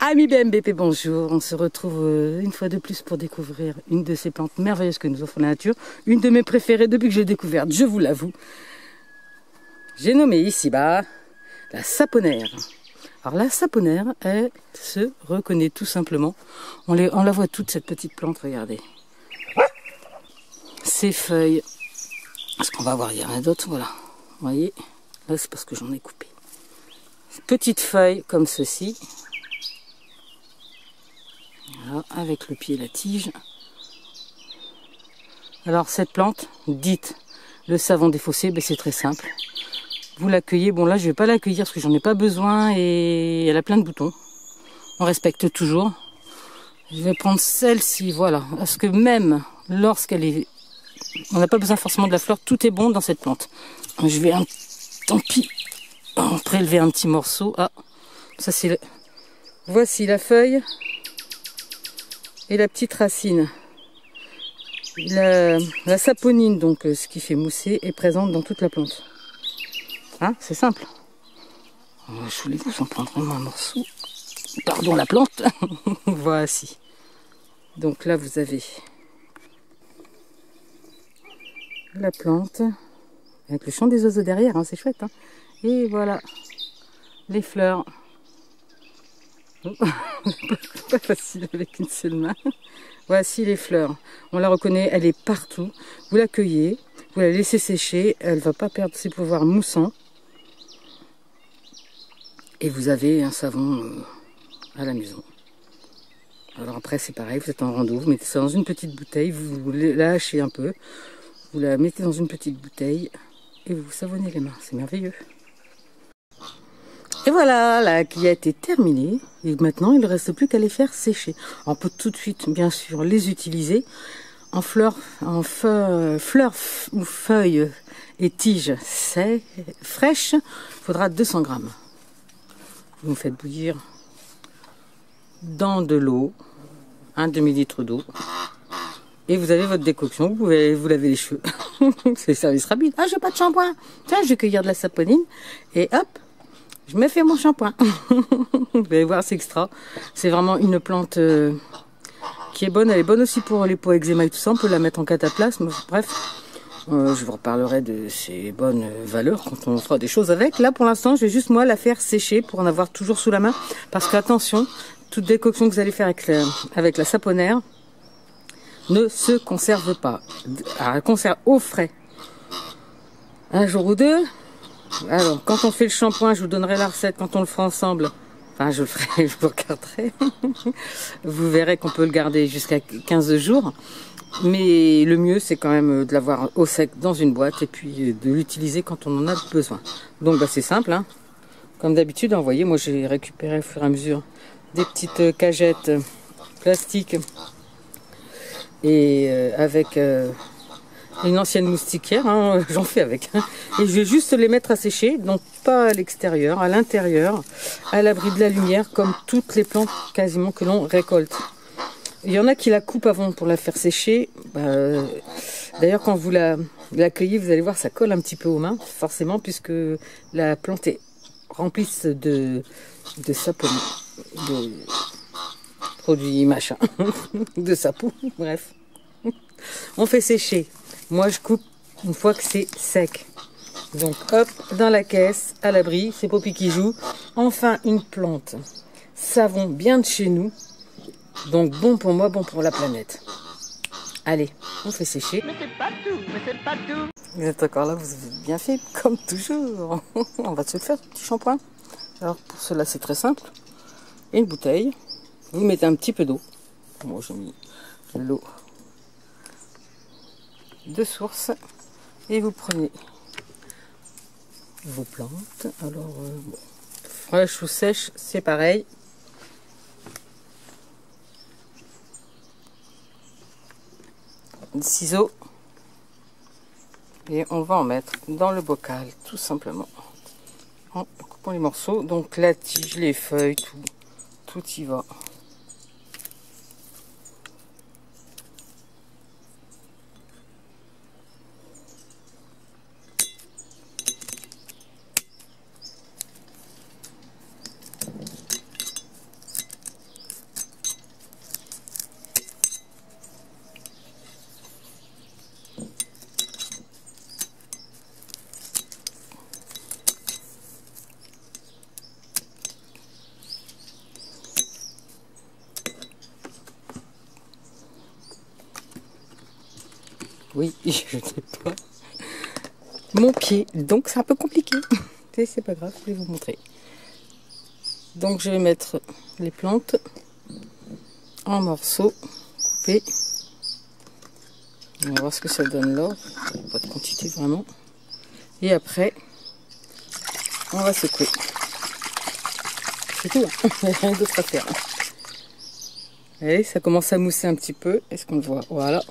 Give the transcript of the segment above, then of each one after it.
Amis BMBP, bonjour. On se retrouve une fois de plus pour découvrir une de ces plantes merveilleuses que nous offre la nature. Une de mes préférées depuis que j'ai découverte, je vous l'avoue. J'ai nommé ici-bas la saponaire. Alors la saponaire, elle se reconnaît tout simplement. On la voit toute cette petite plante, regardez. Ses feuilles, ce qu'on va voir, il y en a d'autres, voilà. Vous voyez, là c'est parce que j'en ai coupé. Petites feuilles comme ceci. Voilà, avec le pied et la tige. Alors cette plante, dite le savon des fossés, ben c'est très simple. Vous l'accueillez, bon là je vais pas l'accueillir parce que j'en ai pas besoin et elle a plein de boutons. On respecte toujours. Je vais prendre celle-ci, voilà. Parce que même lorsqu'elle est... On n'a pas besoin forcément de la fleur, tout est bon dans cette plante. Je vais, tant pis, en prélever un petit morceau. Ah, ça c'est... Voici la feuille. Et la petite racine. La saponine, donc ce qui fait mousser, est présente dans toute la plante. Hein, c'est simple. Je voulais vous en prendre vraiment un morceau. Pardon la plante. Voici. Donc là vous avez la plante. Avec le chant des oiseaux derrière, hein, c'est chouette. Hein. Et voilà. Les fleurs. Pas facile avec une seule main. Voici les fleurs. On la reconnaît, elle est partout. Vous l'accueillez, vous la laissez sécher, elle ne va pas perdre ses pouvoirs moussants. Et vous avez un savon à la maison. Alors après c'est pareil, vous êtes en rando, vous mettez ça dans une petite bouteille, vous la hachez un peu, vous la mettez dans une petite bouteille et vous vous savonnez les mains. C'est merveilleux. Et voilà, la cueillette est terminée. Et maintenant, il ne reste plus qu'à les faire sécher. On peut tout de suite, bien sûr, les utiliser en fleurs ou feuilles et tiges fraîches. Il faudra 200 grammes. Vous faites bouillir dans de l'eau, un demi-litre d'eau. Et vous avez votre décoction, vous pouvez vous laver les cheveux. C'est le service rapide. Ah, j'ai pas de shampoing. Tiens, je vais cueillir de la saponine. Et hop, je me fais mon shampoing. Vous allez voir, c'est extra. C'est vraiment une plante qui est bonne. Elle est bonne aussi pour les peaux eczéma et tout ça. On peut la mettre en cataplasme. Bref, je vous reparlerai de ses bonnes valeurs quand on fera des choses avec. Là, pour l'instant, je vais juste moi la faire sécher pour en avoir toujours sous la main. Parce que attention, toute décoction que vous allez faire avec la saponaire ne se conserve pas. Alors, elle conserve au frais. Un jour ou deux. Alors, quand on fait le shampoing, je vous donnerai la recette quand on le fera ensemble. Enfin, je le ferai, je vous regarderai. Vous verrez qu'on peut le garder jusqu'à 15 jours. Mais le mieux, c'est quand même de l'avoir au sec dans une boîte et puis de l'utiliser quand on en a besoin. Donc, bah, c'est simple. Hein. Comme d'habitude, vous voyez, moi, j'ai récupéré au fur et à mesure des petites cagettes plastiques et avec... une ancienne moustiquaire, hein, j'en fais avec. Hein. Et je vais juste les mettre à sécher, donc pas à l'extérieur, à l'intérieur, à l'abri de la lumière, comme toutes les plantes quasiment que l'on récolte. Il y en a qui la coupent avant pour la faire sécher. D'ailleurs, quand vous l'accueillez, vous allez voir, ça colle un petit peu aux mains, forcément, puisque la plante est remplie de sapon, de produits machin, de sapon, bref. On fait sécher. Moi, je coupe une fois que c'est sec. Donc, hop, dans la caisse, à l'abri, c'est Poppy qui joue. Enfin, une plante. Savon bien de chez nous. Donc, bon pour moi, bon pour la planète. Allez, on fait sécher. Mais c'est pas tout, mais c'est pas tout. Vous êtes encore là, vous avez bien fait, comme toujours. On va se le faire, petit shampoing. Alors, pour cela, c'est très simple. Une bouteille. Vous mettez un petit peu d'eau. Moi, j'ai mis de l'eau de source et vous prenez vos plantes. Alors bon, fraîche ou sèche, c'est pareil. Des ciseaux et on va en mettre dans le bocal tout simplement en coupant les morceaux. Donc la tige, les feuilles, tout y va. Oui, je nettoie mon pied, donc c'est un peu compliqué. C'est pas grave, je vais vous montrer. Donc je vais mettre les plantes en morceaux coupés. On va voir ce que ça donne là. Pas de quantité vraiment. Et après, on va secouer. C'est tout, hein. Il n'y a rien d'autre à faire. Et ça commence à mousser un petit peu. Est-ce qu'on le voit? Voilà.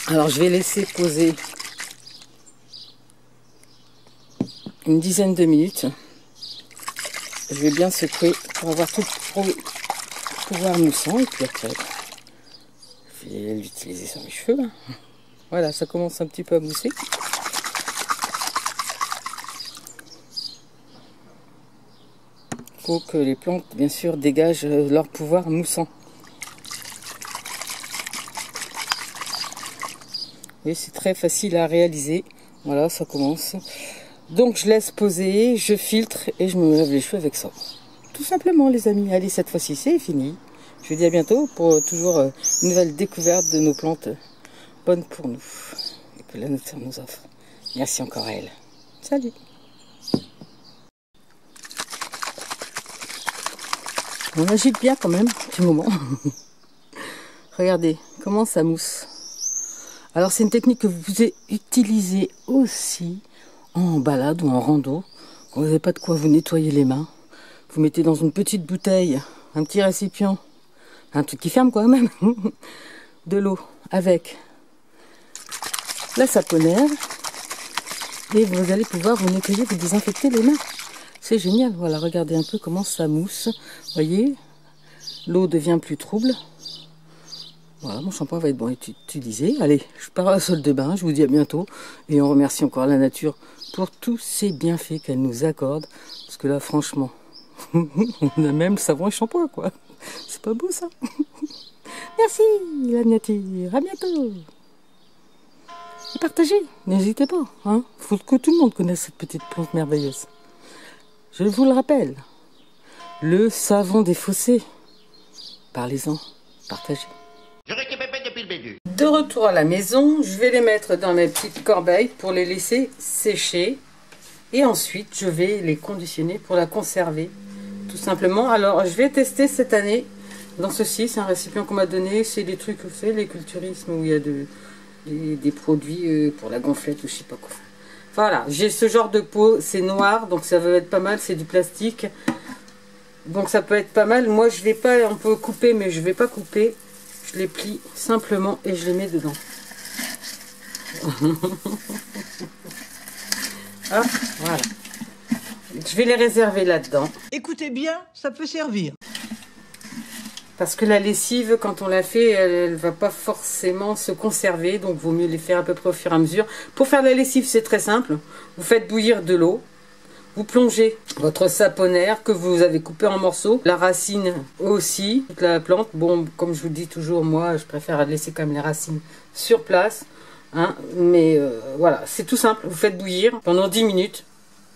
Alors je vais laisser poser une dizaine de minutes. Je vais bien secouer pour avoir tout le pouvoir moussant. Et puis après, je vais l'utiliser sur mes cheveux. Voilà, ça commence un petit peu à mousser. Il faut que les plantes, bien sûr, dégagent leur pouvoir moussant. Et c'est très facile à réaliser. Voilà, ça commence. Donc je laisse poser, je filtre et je me lave les cheveux avec ça. Tout simplement les amis. Allez, cette fois-ci c'est fini. Je vous dis à bientôt pour toujours une nouvelle découverte de nos plantes bonnes pour nous. Et que la nature nous offre. Merci encore à elle. Salut. On agite bien quand même, un petit moment. Regardez comment ça mousse. Alors c'est une technique que vous pouvez utiliser aussi en balade ou en rando. Quand vous n'avez pas de quoi vous nettoyer les mains, vous mettez dans une petite bouteille, un petit récipient, un truc qui ferme quand même, de l'eau avec la saponnière et vous allez pouvoir vous nettoyer, vous désinfecter les mains. C'est génial. Voilà, regardez un peu comment ça mousse. Vous voyez, l'eau devient plus trouble. Voilà, mon shampoing va être bon à utiliser. Allez, je pars à la salle de bain, je vous dis à bientôt. Et on remercie encore la nature pour tous ces bienfaits qu'elle nous accorde. Parce que là, franchement, on a même savon et shampoing, quoi. C'est pas beau, ça. Merci, la nature. À bientôt. Et partagez, n'hésitez pas. Hein. Faut que tout le monde connaisse cette petite plante merveilleuse. Je vous le rappelle, le savon des fossés. Parlez-en, partagez. De retour à la maison, je vais les mettre dans mes petites corbeilles pour les laisser sécher. Et ensuite, je vais les conditionner pour la conserver, tout simplement. Alors, je vais tester cette année dans ceci. C'est un récipient qu'on m'a donné. C'est des trucs, vous savez, les culturismes où il y a des produits pour la gonflette ou je sais pas quoi. Voilà, j'ai ce genre de peau. C'est noir, donc ça va être pas mal. C'est du plastique. Donc ça peut être pas mal. Moi, je vais pas, on peut couper, mais je vais pas couper. Je les plie simplement et je les mets dedans. Hop, voilà. Je vais les réserver là-dedans. Écoutez bien, ça peut servir. Parce que la lessive, quand on la fait, elle ne va pas forcément se conserver. Donc, il vaut mieux les faire à peu près au fur et à mesure. Pour faire la lessive, c'est très simple. Vous faites bouillir de l'eau. Vous plongez votre saponaire que vous avez coupé en morceaux, la racine aussi, toute la plante. Bon, comme je vous dis toujours, moi, je préfère laisser quand même les racines sur place. Hein, mais voilà, c'est tout simple. Vous faites bouillir pendant 10 minutes.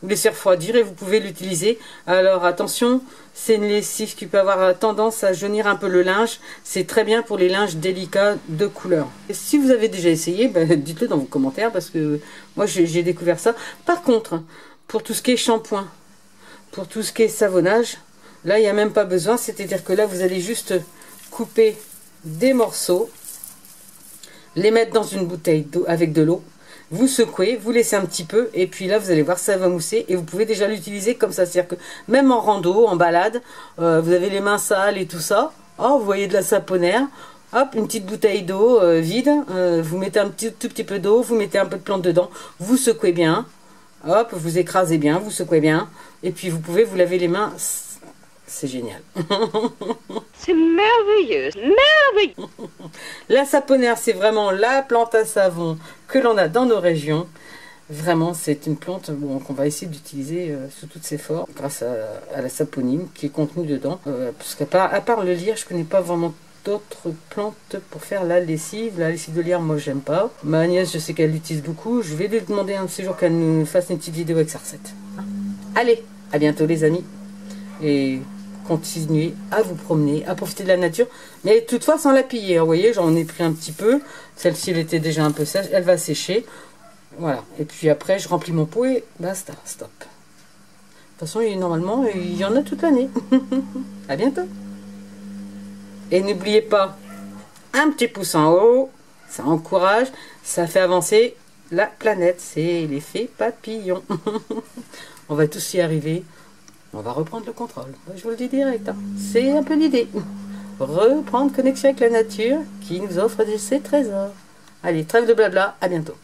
Vous laissez refroidir et vous pouvez l'utiliser. Alors attention, c'est une lessive qui peut avoir tendance à jaunir un peu le linge. C'est très bien pour les linges délicats de couleur. Et si vous avez déjà essayé, ben, dites-le dans vos commentaires parce que moi j'ai découvert ça. Par contre, pour tout ce qui est shampoing, pour tout ce qui est savonnage, là il n'y a même pas besoin. C'est-à-dire que là vous allez juste couper des morceaux, les mettre dans une bouteille d'eau avec de l'eau. Vous secouez, vous laissez un petit peu et puis là vous allez voir ça va mousser et vous pouvez déjà l'utiliser comme ça. C'est-à-dire que même en rando, en balade, vous avez les mains sales et tout ça. Oh, vous voyez de la saponnière. Hop, une petite bouteille d'eau vide. Vous mettez un tout petit peu d'eau, vous mettez un peu de plante dedans. Vous secouez bien. Hop, vous écrasez bien, vous secouez bien. Et puis vous pouvez vous laver les mains. C'est génial. C'est merveilleux, merveilleux. La saponnière, c'est vraiment la plante à savon que l'on a dans nos régions. Vraiment, c'est une plante bon, qu'on va essayer d'utiliser sous toutes ses formes grâce à la saponine qui est contenue dedans. Parce qu'à part le lierre, je connais pas vraiment d'autres plantes pour faire la lessive. La lessive de lierre, moi, j'aime pas. Ma nièce, je sais qu'elle l'utilise beaucoup. Je vais lui demander un de ces jours qu'elle nous fasse une petite vidéo avec sa recette. Allez, à bientôt les amis. Et continuer à vous promener, à profiter de la nature, mais toutefois sans la piller. Vous voyez, j'en ai pris un petit peu. Celle-ci, elle était déjà un peu sèche, elle va sécher. Voilà, et puis après, je remplis mon pot et basta, stop. De toute façon, normalement, il y en a toute l'année. À bientôt. Et n'oubliez pas, un petit pouce en haut, ça encourage, ça fait avancer la planète. C'est l'effet papillon. On va tous y arriver. On va reprendre le contrôle. Je vous le dis direct. Hein. C'est un peu l'idée. Reprendre connexion avec la nature qui nous offre ses trésors. Allez, trêve de blabla. À bientôt.